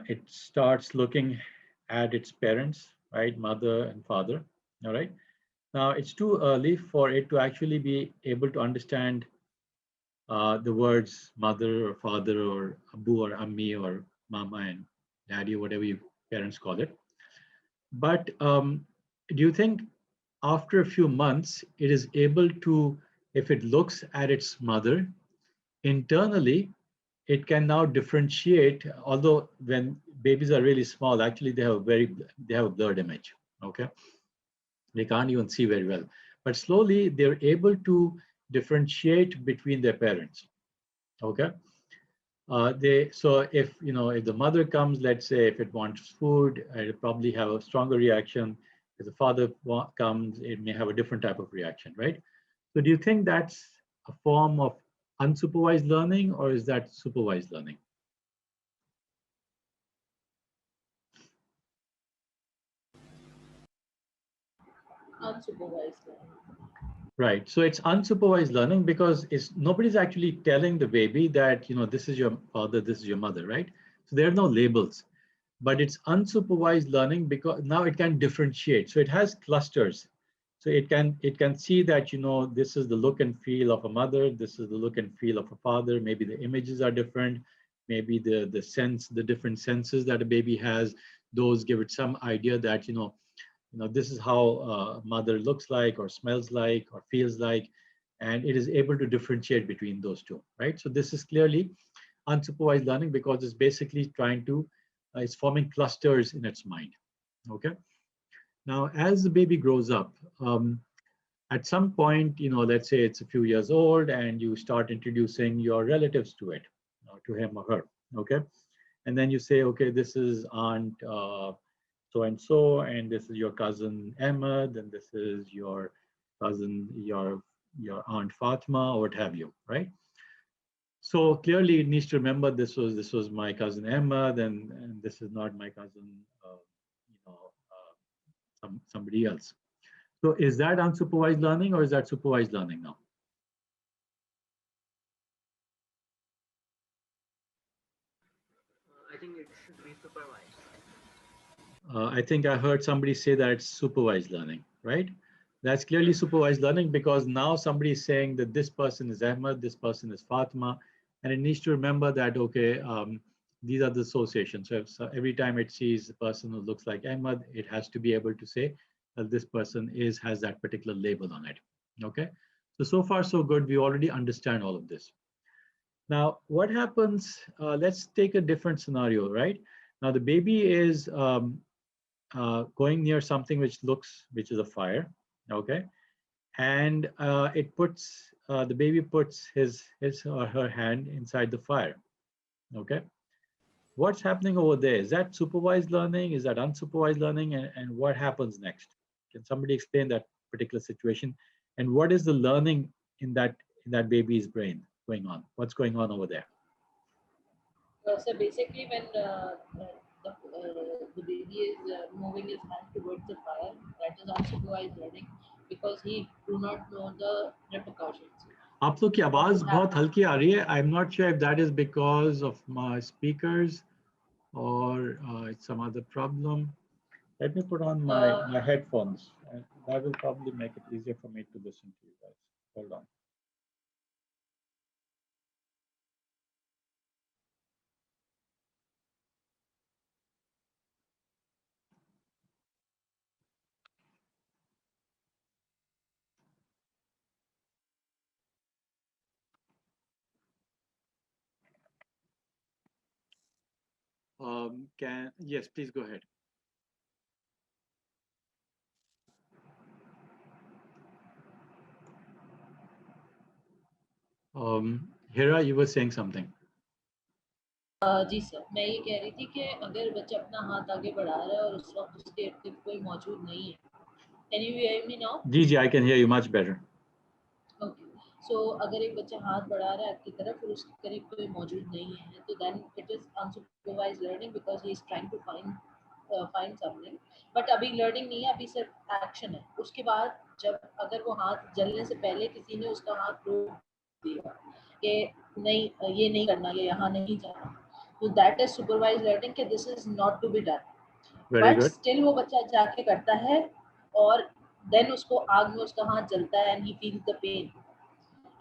Speaker 1: It starts looking at its parents, right, mother and father. All right. Now it's too early for it to actually be able to understand the words mother or father or abu or ammi or mama and daddy, whatever your parents call it. But do you think after a few months it is able to, if it looks at its mother, internally it can now differentiate, although when babies are really small, actually they have a blurred image. Okay, they can't even see very well, but slowly they're able to differentiate between their parents. Okay. So if, you know, if the mother comes, let's say if it wants food, it'll probably have a stronger reaction. If the father comes, it may have a different type of reaction, right? So do you think that's a form of unsupervised learning, or is that supervised learning?
Speaker 5: Unsupervised learning.
Speaker 1: Right. So it's unsupervised learning because nobody's actually telling the baby that, this is your father, this is your mother, right? So there are no labels, but it's unsupervised learning because now it can differentiate. So it has clusters. So it can see that, this is the look and feel of a mother, this is the look and feel of a father. Maybe the images are different. Maybe the different senses that a baby has, those give it some idea that, this is how a mother looks like or smells like or feels like, and it is able to differentiate between those two, right? So this is clearly unsupervised learning because it's basically it's forming clusters in its mind, okay? Now, as the baby grows up, at some point, let's say it's a few years old and you start introducing your relatives to it, to him or her, okay? And then you say, okay, this is Aunt so and so, and this is your cousin Ahmed, and this is your cousin, your Aunt Fatima, or what have you, right? So clearly, it needs to remember this was my cousin Ahmed, and this is not my cousin, somebody else. So is that unsupervised learning, or is that supervised learning now?
Speaker 3: I think it should be supervised.
Speaker 1: I think I heard somebody say that it's supervised learning, right? That's clearly supervised learning because now somebody is saying that this person is Ahmed, this person is Fatima, and it needs to remember that, okay, these are the associations. So every time it sees a person who looks like Ahmed, it has to be able to say that this person has that particular label on it, okay? So far so good. We already understand all of this. Now, what happens, let's take a different scenario, right? Now the baby is going near something which is a fire, okay? And the baby puts his or her hand inside the fire, okay? What's happening over there? Is that supervised learning? Is that unsupervised learning? And what happens next? Can somebody explain that particular situation? And what is the learning in that baby's brain going on? What's going on over there?
Speaker 5: So basically, when the baby is moving his hand towards the fire, that is unsupervised learning because he do not know the repercussions.
Speaker 1: आप लोग की आवाज बहुत हल्की आ रही है. I'm not sure if that is because of my speakers or it's some other problem. Let me put on my headphones. That will probably make it easier for me to listen to you guys. Hold on. Yes, please go ahead. Hira, you were saying something.
Speaker 5: जी sir, मैं ये कह रही थी कि अगर बच्चा अपना हाथ आगे बढ़ा रहा है और उस वक्त उसके इर्द कोई मौजूद नहीं है. Can you hear me now?
Speaker 1: Ji, I can hear you much better.
Speaker 5: Okay. So अगर एक बच्चा हाथ बढ़ा रहा है आपकी तरफ और उसके करीब कोई मौजूद नहीं है, तो then it is unsupervised learning because he is trying to find something. But अभी learning नहीं है, अभी सिर्फ action है. उसके बाद जब अगर वो हाथ जलने से पहले किसी ने उसका हाथ रोक दिया कि नहीं, ये नहीं करना, ये यहाँ नहीं जाना, तो that is supervised learning कि this is not to be done.
Speaker 1: Very
Speaker 5: But
Speaker 1: good.
Speaker 5: still वो बच्चा जाके करता है और then उसको आग में उसका हाथ जलता है and he feels the pain.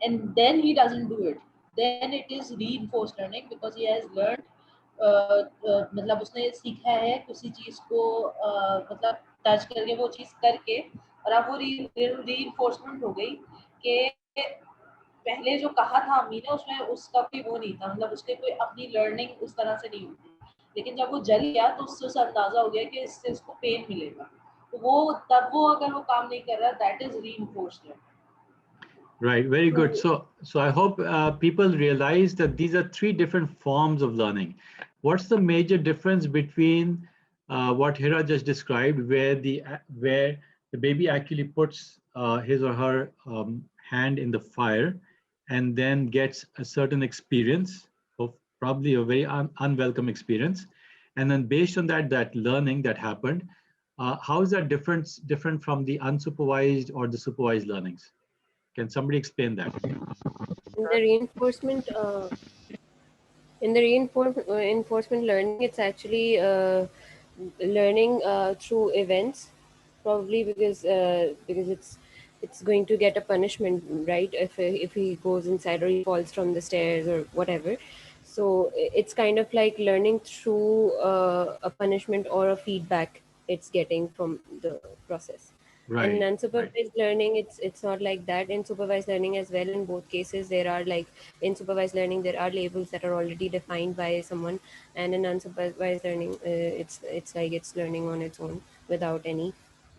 Speaker 5: And then he doesn't do it, then it is reinforced learning because he has learned मतलब उसने सीखा है किसी चीज को मतलब टच करके वो चीज करके, और अब वो reinforcement हो गई कि पहले जो कहा था अम्मी ने उसमें उसका कोई वो नहीं था, मतलब उसके कोई अपनी लर्निंग उस तरह से नहीं होती, लेकिन जब वो जल गया तो उससे उसे अंदाजा हो गया कि इससे उसको पेन मिलेगा, तो वो तब वो अगर वो काम नहीं कर रहा, that is reinforced learning.
Speaker 1: Right, very good. So I hope people realize that these are three different forms of learning. What's the major difference between what Hira just described, where the baby actually puts his or her hand in the fire and then gets a certain experience of probably a very unwelcome experience. And then based on that learning that happened, how is that different from the unsupervised or the supervised learnings? Can somebody explain that?
Speaker 2: In the reinforcement, enforcement learning, it's actually learning through events, probably because it's going to get a punishment, right? If he goes inside or he falls from the stairs or whatever. So it's kind of like learning through a punishment or a feedback it's getting from the process. In
Speaker 1: Right.
Speaker 2: unsupervised learning, it's not like that. In supervised learning as well, in both cases, there are like in supervised learning there are labels that are already defined by someone, and in unsupervised learning, it's like it's learning on its own without any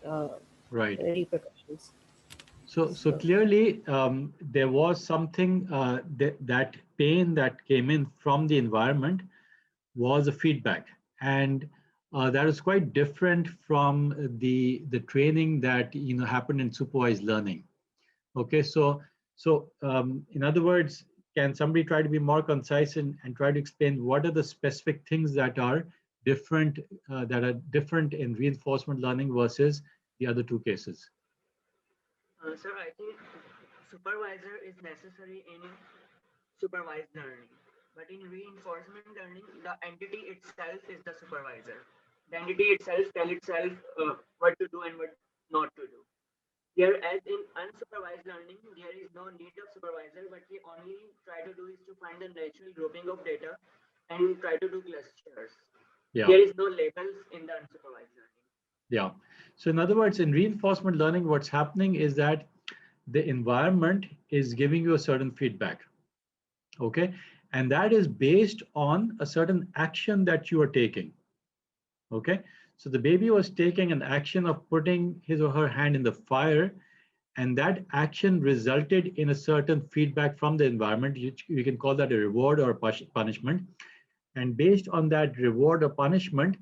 Speaker 2: uh,
Speaker 1: Right.
Speaker 2: repercussions.
Speaker 1: So
Speaker 2: So
Speaker 1: clearly, there was something that pain that came in from the environment was a feedback, and that was quite different from the training that happened in supervised learning. Okay, so in other words, can somebody try to be more concise and try to explain what are the specific things that are different in reinforcement learning versus the other two cases?
Speaker 3: Sir, I think supervisor is necessary in supervised learning, but in reinforcement learning, the entity itself is the supervisor. The entity itself tell itself what to do and what not to do. Whereas in unsupervised learning, there is no need of supervisor. What we only try to do is to find the natural grouping of data and try to do clusters.
Speaker 1: Yeah.
Speaker 3: There is no labels in the unsupervised learning.
Speaker 1: Yeah. So in other words, in reinforcement learning, what's happening is that the environment is giving you a certain feedback. Okay. And that is based on a certain action that you are taking. Okay. So the baby was taking an action of putting his or her hand in the fire, and that action resulted in a certain feedback from the environment. You can call that a reward or a punishment. And based on that reward or punishment,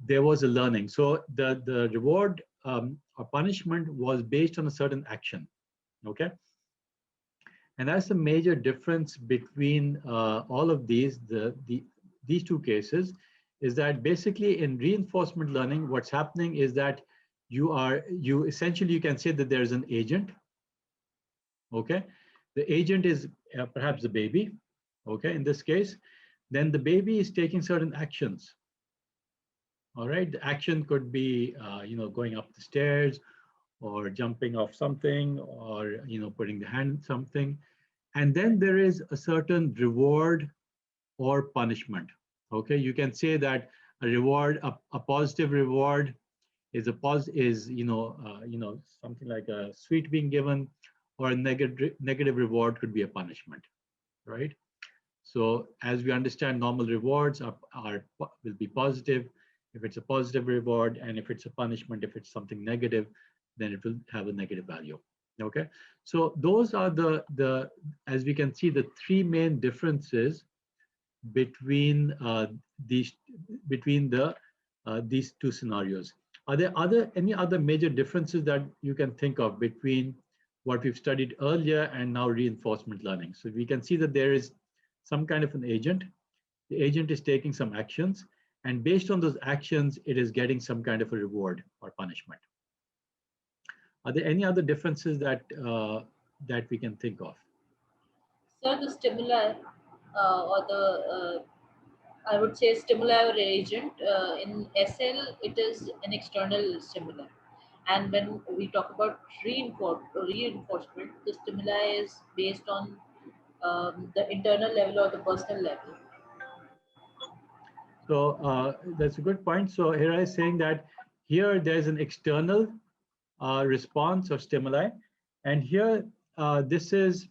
Speaker 1: there was a learning. So the reward or punishment was based on a certain action. Okay. And that's the major difference between all of these two cases, is that basically in reinforcement learning, what's happening is that you essentially, you can say that there's an agent. Okay. The agent is perhaps the baby. Okay. In this case, then the baby is taking certain actions. All right. The action could be, going up the stairs, or jumping off something, or putting the hand in something. And then there is a certain reward or punishment. Okay, you can say that a reward, a positive reward, is something like a sweet being given, or a negative reward could be a punishment, right? So as we understand, normal rewards will be positive if it's a positive reward, and if it's a punishment, if it's something negative, then it will have a negative value. Okay, so those are the as we can see, the three main differences between these two scenarios. Are there any other major differences that you can think of between what we've studied earlier and now reinforcement learning? So we can see that there is some kind of an agent. The agent is taking some actions, and based on those actions, it is getting some kind of a reward or punishment. Are there any other differences that we can think of?
Speaker 5: So the stimuli or the I would say stimuli or agent in SL, it is an external stimuli. And when we talk about reinforcement, the stimuli is based on the internal level or the personal level.
Speaker 1: So that's a good point. So here I is saying that here there's an external response or stimuli, and here this is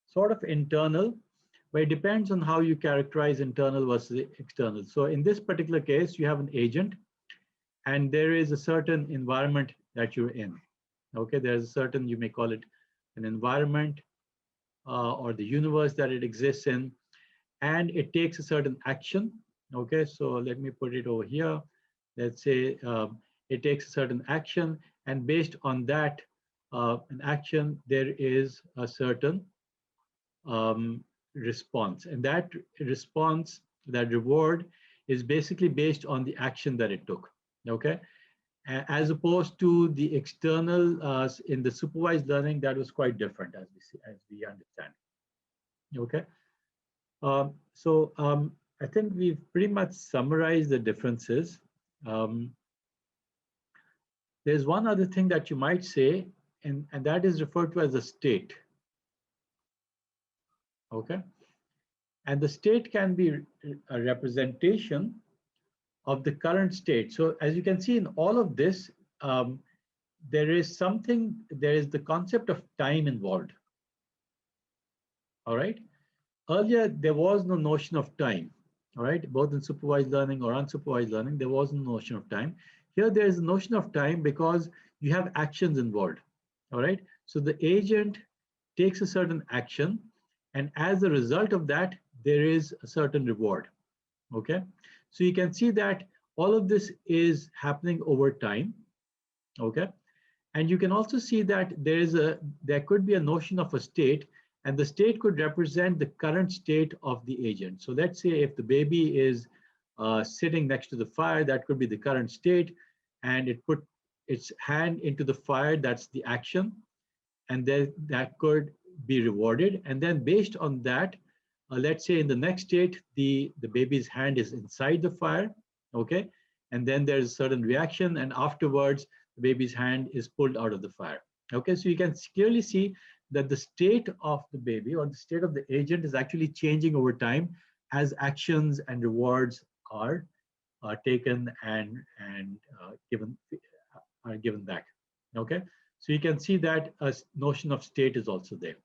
Speaker 1: sort of internal, but it depends on how you characterize internal versus external. So in this particular case, you have an agent, and there is a certain environment that you're in. Okay, there's a certain, you may call it an environment or the universe that it exists in, and it takes a certain action. Okay, so let me put it over here. Let's say it takes a certain action, and based on that, an action, there is a certain response, and that response, that reward, is basically based on the action that it took. Okay, as opposed to the external in the supervised learning, that was quite different, as we see, as we understand. Okay, I think we've pretty much summarized the differences. There's one other thing that you might say, and that is referred to as a state. Okay, and the state can be a representation of the current state. So as you can see in all of this, there is the concept of time involved. All right. Earlier, there was no notion of time. All right. Both in supervised learning or unsupervised learning, there was no notion of time. Here, there is a notion of time because you have actions involved. All right. So the agent takes a certain action, and as a result of that, there is a certain reward. Okay. So you can see that all of this is happening over time. Okay. And you can also see that there could be a notion of a state, and the state could represent the current state of the agent. So let's say if the baby is sitting next to the fire, that could be the current state, and it put its hand into the fire, that's the action, and then that could be rewarded. And then based on that, let's say in the next state, the baby's hand is inside the fire, okay? And then there's a certain reaction, and afterwards, the baby's hand is pulled out of the fire. Okay, so you can clearly see that the state of the baby or the state of the agent is actually changing over time as actions and rewards are taken and given back. Okay, so you can see that a notion of state is also there.